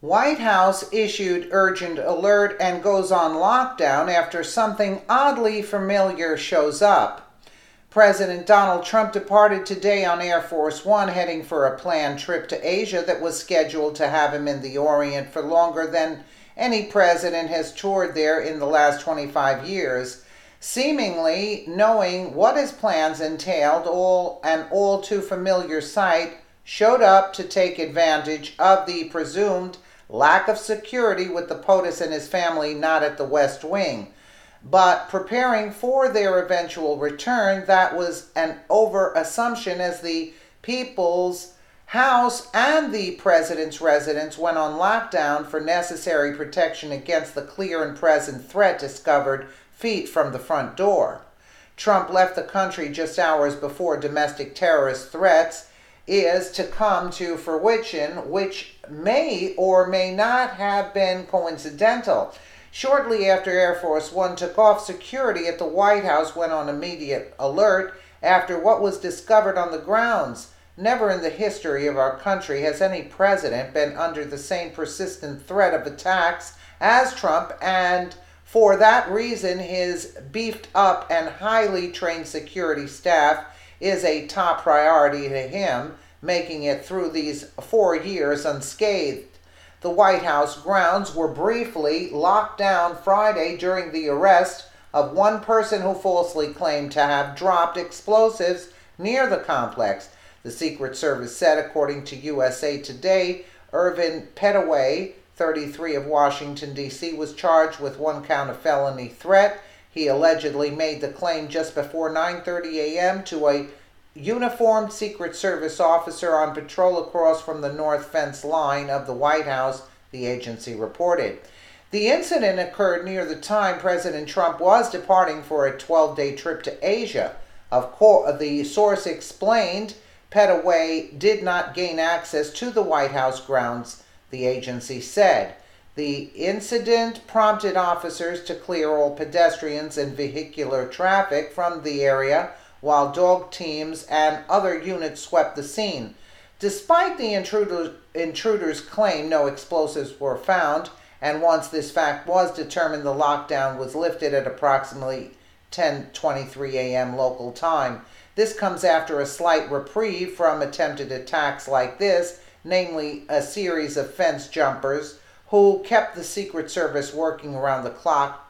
White House issued urgent alert and goes on lockdown after something oddly familiar shows up. President Donald Trump departed today on Air Force One, heading for a planned trip to Asia that was scheduled to have him in the Orient for longer than any president has toured there in the last 25 years. Seemingly knowing what his plans entailed, an all too familiar sight showed up to take advantage of the presumed lack of security with the POTUS and his family not at the West Wing. But preparing for their eventual return, that was an over-assumption as the People's House and the President's residence went on lockdown for necessary protection against the clear and present threat discovered feet from the front door. Trump left the country just hours before domestic terrorist threats is to come to fruition, which may or may not have been coincidental. Shortly after Air Force One took off, security at the White House went on immediate alert after what was discovered on the grounds. Never in the history of our country has any president been under the same persistent threat of attacks as Trump, and for that reason, his beefed up and highly trained security staff is a top priority to him, making it through these 4 years unscathed. The White House grounds were briefly locked down Friday during the arrest of one person who falsely claimed to have dropped explosives near the complex. The Secret Service said, according to USA Today, Irvin Pettaway, 33 of Washington, D.C., was charged with 1 count of felony threat. He allegedly made the claim just before 9:30 a.m. to a uniformed Secret Service officer on patrol across from the north fence line of the White House, the agency reported. The incident occurred near the time President Trump was departing for a 12-day trip to Asia. Of course, the source explained Pettaway did not gain access to the White House grounds, the agency said. The incident prompted officers to clear all pedestrians and vehicular traffic from the area while dog teams and other units swept the scene. Despite the intruder's claim no explosives were found, and once this fact was determined, the lockdown was lifted at approximately 10:23 a.m. local time. This comes after a slight reprieve from attempted attacks like this, namely a series of fence jumpers who kept the Secret Service working around the clock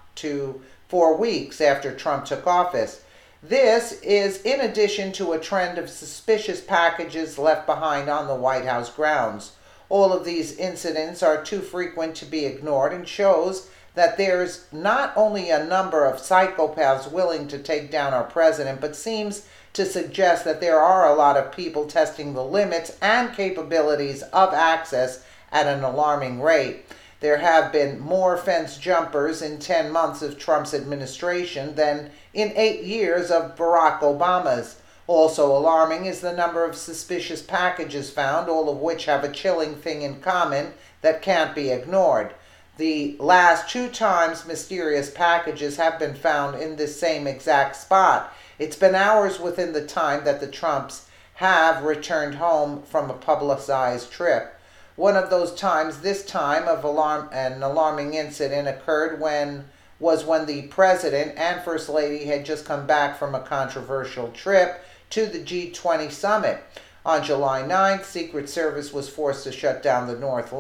for weeks after Trump took office. This is in addition to a trend of suspicious packages left behind on the White House grounds. All of these incidents are too frequent to be ignored and shows that there's not only a number of psychopaths willing to take down our president, but seems to suggest that there are a lot of people testing the limits and capabilities of access at an alarming rate. There have been more fence jumpers in 10 months of Trump's administration than in 8 years of Barack Obama's. Also alarming is the number of suspicious packages found, all of which have a chilling thing in common that can't be ignored. The last 2 times mysterious packages have been found in this same exact spot. It's been hours within the time that the Trumps have returned home from a publicized trip. One of those times, this time of an alarming incident occurred when the President and First Lady had just come back from a controversial trip to the G20 summit. On July 9th, Secret Service was forced to shut down the north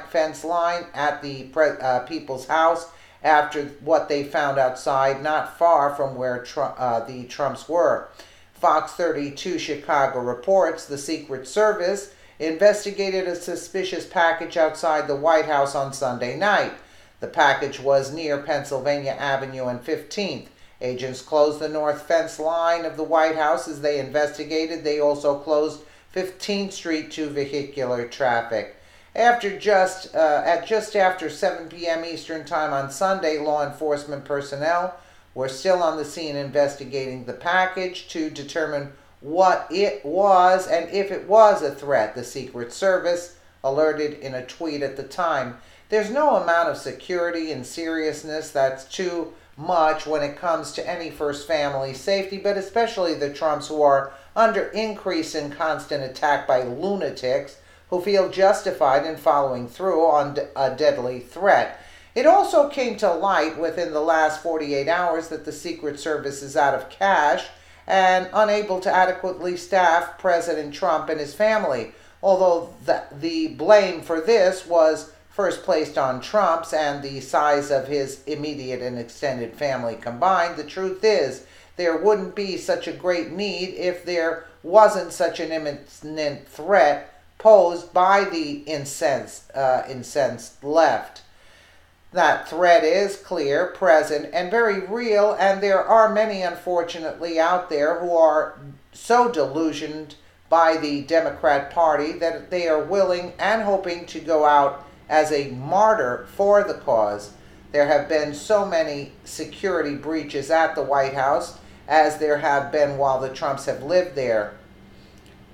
fence line at the People's House after what they found outside, not far from where the Trumps were. Fox 32 Chicago reports the Secret Service investigated a suspicious package outside the White House on Sunday night. The package was near Pennsylvania Avenue and 15th. Agents closed the north fence line of the White House as they investigated. They also closed 15th Street to vehicular traffic. At just after 7 p.m. Eastern Time on Sunday, law enforcement personnel were still on the scene investigating the package to determine what it was and if it was a threat, the Secret Service alerted in a tweet at the time. There's no amount of security and seriousness that's too much when it comes to any first family safety, but especially the Trumps, who are under increase and constant attack by lunatics who feel justified in following through on a deadly threat. It also came to light within the last 48 hours that the Secret Service is out of cash and unable to adequately staff President Trump and his family. Although the blame for this was first placed on Trump's and the size of his immediate and extended family combined, the truth is there wouldn't be such a great need if there wasn't such an imminent threat posed by the incensed left. That threat is clear, present, and very real, and there are many, unfortunately, out there who are so delusioned by the Democrat Party that they are willing and hoping to go out as a martyr for the cause. There have been so many security breaches at the White House as there have been while the Trumps have lived there.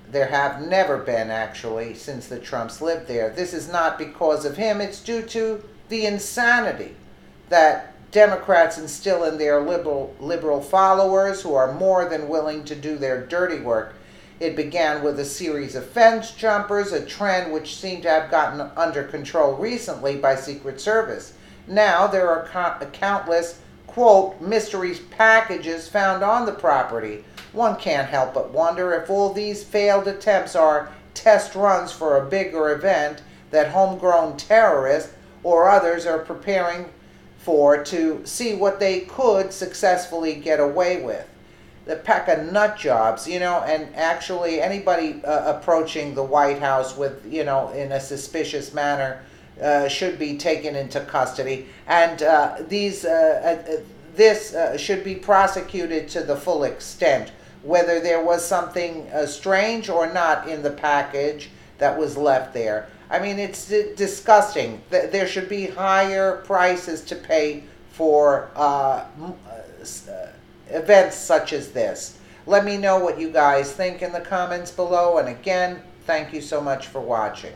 There have never been, actually, since the Trumps lived there. This is not because of him, it's due to the insanity that Democrats instill in their liberal followers who are more than willing to do their dirty work. It began with a series of fence jumpers, a trend which seemed to have gotten under control recently by Secret Service. Now there are countless, quote, mystery packages found on the property. One can't help but wonder if all these failed attempts are test runs for a bigger event that homegrown terrorists or others are preparing for to see what they could successfully get away with. The pack of nut jobs, and actually anybody approaching the White House with, in a suspicious manner should be taken into custody. And this should be prosecuted to the full extent, whether there was something strange or not in the package that was left there. I mean, it's disgusting. There should be higher prices to pay for events such as this. Let me know what you guys think in the comments below. And again, thank you so much for watching.